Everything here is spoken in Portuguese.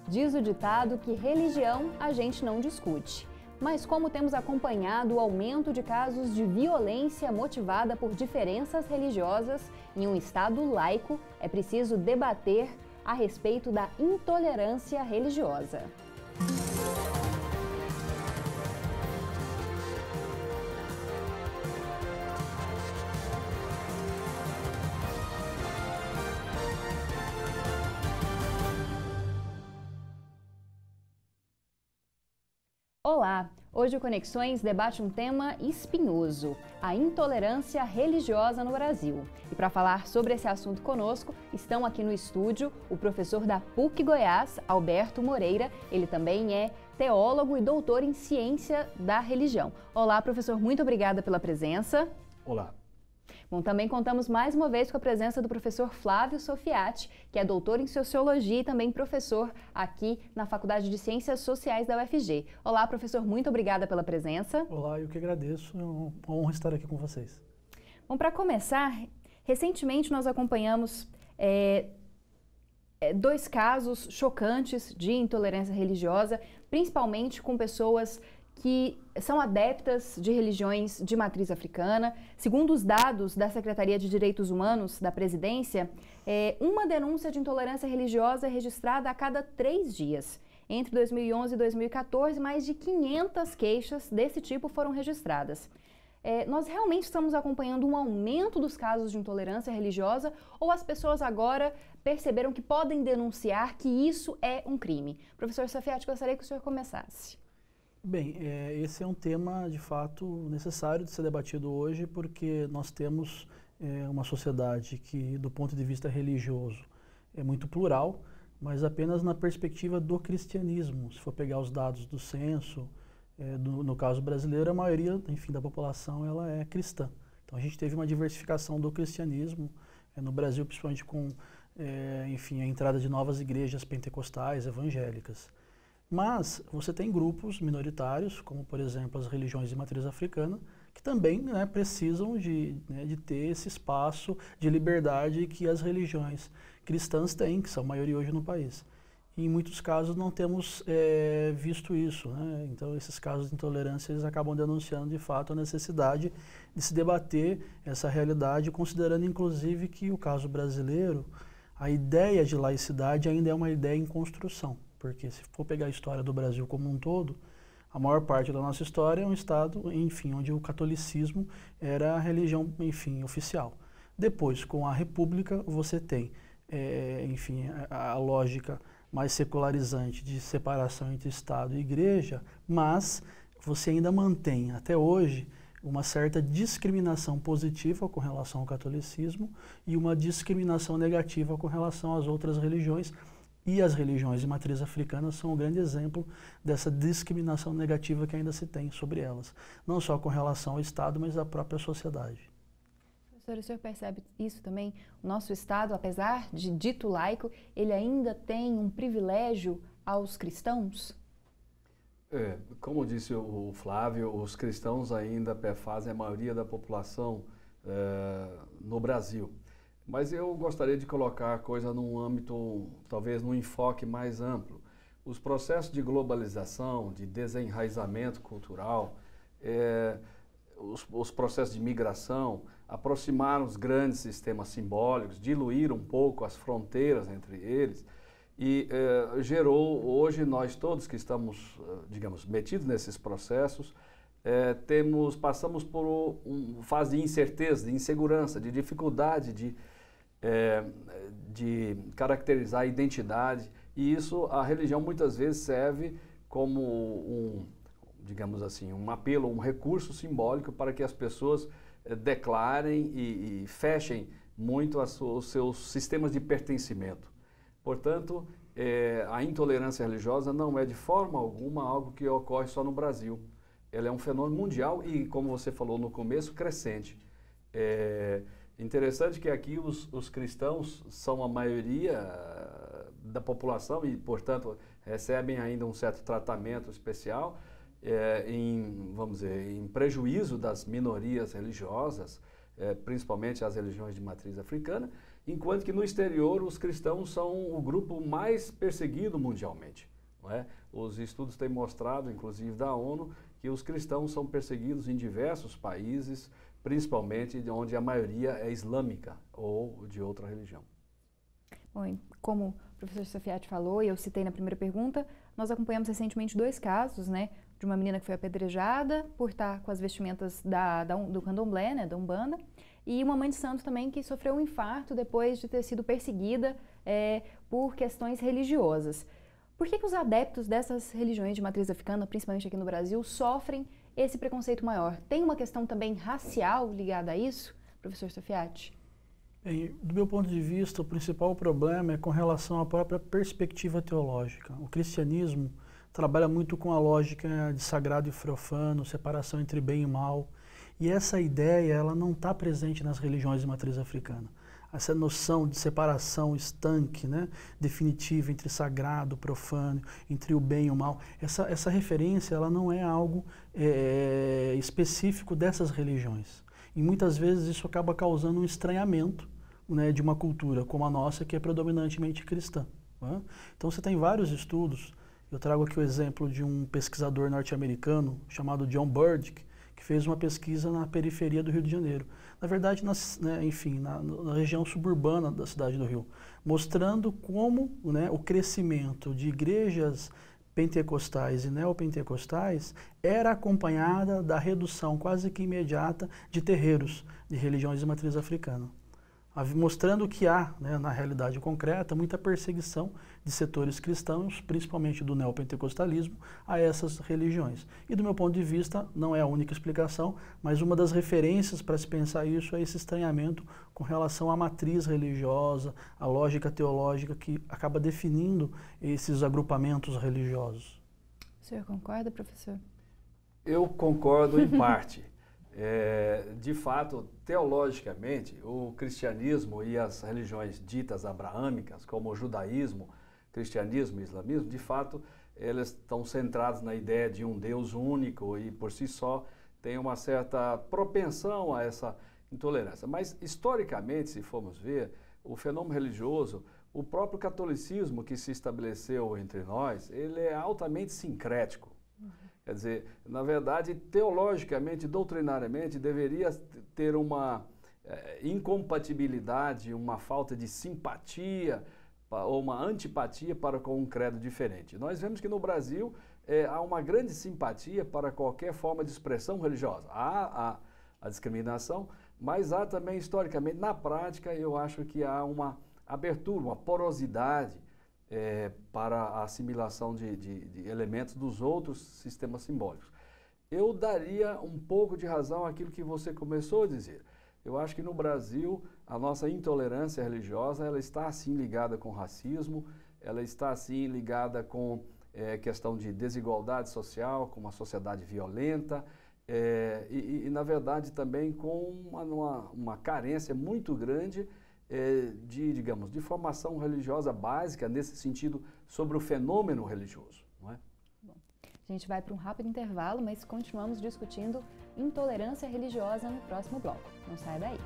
Diz o ditado que religião a gente não discute. Mas como temos acompanhado o aumento de casos de violência motivada por diferenças religiosas em um Estado laico, é preciso debater a respeito da intolerância religiosa. Olá! Hoje o Conexões debate um tema espinhoso, a intolerância religiosa no Brasil. E para falar sobre esse assunto conosco, estão aqui no estúdio o professor da PUC Goiás, Alberto Moreira. Ele também é teólogo e doutor em ciência da religião. Olá, professor, muito obrigada pela presença. Olá. Bom, também contamos mais uma vez com a presença do professor Flávio Sofiati, que é doutor em Sociologia e também professor aqui na Faculdade de Ciências Sociais da UFG. Olá, professor, muito obrigada pela presença. Olá, eu que agradeço, é uma honra estar aqui com vocês. Bom, para começar, recentemente nós acompanhamos dois casos chocantes de intolerância religiosa, principalmente com pessoas que são adeptas de religiões de matriz africana. Segundo os dados da Secretaria de Direitos Humanos da Presidência, uma denúncia de intolerância religiosa é registrada a cada 3 dias. Entre 2011 e 2014, mais de 500 queixas desse tipo foram registradas. Nós realmente estamos acompanhando um aumento dos casos de intolerância religiosa ou as pessoas agora perceberam que podem denunciar que isso é um crime? Professor Sofiati, gostaria que o senhor começasse. Bem, esse é um tema, de fato, necessário de ser debatido hoje, porque nós temos uma sociedade que, do ponto de vista religioso, é muito plural, mas apenas na perspectiva do cristianismo. Se for pegar os dados do censo, no caso brasileiro, a maioria, enfim, da população ela é cristã. Então a gente teve uma diversificação do cristianismo no Brasil, principalmente com, enfim, a entrada de novas igrejas pentecostais, evangélicas. Mas você tem grupos minoritários, como por exemplo as religiões de matriz africana, que também precisam de ter esse espaço de liberdade que as religiões cristãs têm, que são a maioria hoje no país. E em muitos casos não temos visto isso, né? Então esses casos de intolerância eles acabam denunciando de fato a necessidade de se debater essa realidade, considerando inclusive que o caso brasileiro, a ideia de laicidade ainda é uma ideia em construção. Porque se for pegar a história do Brasil como um todo, a maior parte da nossa história é um estado, enfim, onde o catolicismo era a religião, enfim, oficial. Depois, com a república, você tem, enfim, a lógica mais secularizante de separação entre Estado e Igreja, mas você ainda mantém, até hoje, uma certa discriminação positiva com relação ao catolicismo e uma discriminação negativa com relação às outras religiões. E as religiões de matriz africana são um grande exemplo dessa discriminação negativa que ainda se tem sobre elas. Não só com relação ao Estado, mas à própria sociedade. Professor, o senhor percebe isso também? O nosso Estado, apesar de dito laico, ele ainda tem um privilégio aos cristãos? Como disse o Flávio, os cristãos ainda perfazem a maioria da população no Brasil. Mas eu gostaria de colocar a coisa num âmbito, talvez num enfoque mais amplo. Os processos de globalização, de desenraizamento cultural, os processos de migração aproximaram os grandes sistemas simbólicos, diluíram um pouco as fronteiras entre eles e gerou, hoje nós todos que estamos, digamos, metidos nesses processos, passamos por uma fase de incerteza, de insegurança, de dificuldade de caracterizar a identidade, e isso a religião muitas vezes serve como digamos assim, um apelo, um recurso simbólico para que as pessoas declarem e fechem muito os seus sistemas de pertencimento. Portanto, a intolerância religiosa não é de forma alguma algo que ocorre só no Brasil. Ela é um fenômeno mundial e, como você falou no começo, crescente. Interessante que aqui os cristãos são a maioria da população e, portanto, recebem ainda um certo tratamento especial vamos dizer, em prejuízo das minorias religiosas, principalmente as religiões de matriz africana, enquanto que no exterior os cristãos são o grupo mais perseguido mundialmente. Não é? Os estudos têm mostrado, inclusive da ONU, que os cristãos são perseguidos em diversos países, principalmente onde a maioria é islâmica ou de outra religião. Bom, como o professor Sofiati falou e eu citei na primeira pergunta, nós acompanhamos recentemente 2 casos, né, de uma menina que foi apedrejada por estar com as vestimentas do candomblé, né, da Umbanda, e uma mãe de santo também que sofreu um infarto depois de ter sido perseguida por questões religiosas. Por que os adeptos dessas religiões de matriz africana, principalmente aqui no Brasil, sofrem esse preconceito maior? Tem uma questão também racial ligada a isso, professor Sofiati? Bem, do meu ponto de vista, o principal problema é com relação à própria perspectiva teológica. O cristianismo trabalha muito com a lógica de sagrado e profano, separação entre bem e mal. E essa ideia ela não está presente nas religiões de matriz africana. Essa noção de separação estanque, né, definitiva entre sagrado, profano, entre o bem e o mal, essa referência ela não é algo específico dessas religiões. E muitas vezes isso acaba causando um estranhamento, né, de uma cultura como a nossa, que é predominantemente cristã. Né? Então você tem vários estudos. Eu trago aqui o exemplo de um pesquisador norte-americano chamado John Burdick, que fez uma pesquisa na periferia do Rio de Janeiro. Na verdade, na região suburbana da cidade do Rio, mostrando como, né, o crescimento de igrejas pentecostais e neopentecostais era acompanhada da redução quase que imediata de terreiros de religiões de matriz africana. Mostrando que há, né, na realidade concreta, muita perseguição de setores cristãos, principalmente do neopentecostalismo, a essas religiões. E do meu ponto de vista, não é a única explicação, mas uma das referências para se pensar isso é esse estranhamento com relação à matriz religiosa, à lógica teológica que acaba definindo esses agrupamentos religiosos. O senhor concorda, professor? Eu concordo em parte. De fato, teologicamente, o cristianismo e as religiões ditas abraâmicas, como o judaísmo, cristianismo e islamismo, de fato, elas estão centradas na ideia de um Deus único e, por si só, tem uma certa propensão a essa intolerância. Mas, historicamente, se formos ver, o fenômeno religioso, o próprio catolicismo que se estabeleceu entre nós, ele é altamente sincrético. Quer dizer, na verdade, teologicamente, doutrinariamente, deveria ter uma incompatibilidade, uma falta de simpatia ou uma antipatia para com um credo diferente. Nós vemos que no Brasil há uma grande simpatia para qualquer forma de expressão religiosa. Há a discriminação, mas há também, historicamente, na prática, eu acho que há uma abertura, uma porosidade para a assimilação de elementos dos outros sistemas simbólicos. Eu daria um pouco de razão àquilo que você começou a dizer. Eu acho que no Brasil a nossa intolerância religiosa ela está assim ligada com racismo, ela está assim ligada com questão de desigualdade social, com uma sociedade violenta e na verdade também com uma carência muito grande de formação religiosa básica, nesse sentido, sobre o fenômeno religioso. Não é? Bom, a gente vai para um rápido intervalo, mas continuamos discutindo intolerância religiosa no próximo bloco. Não saia daí.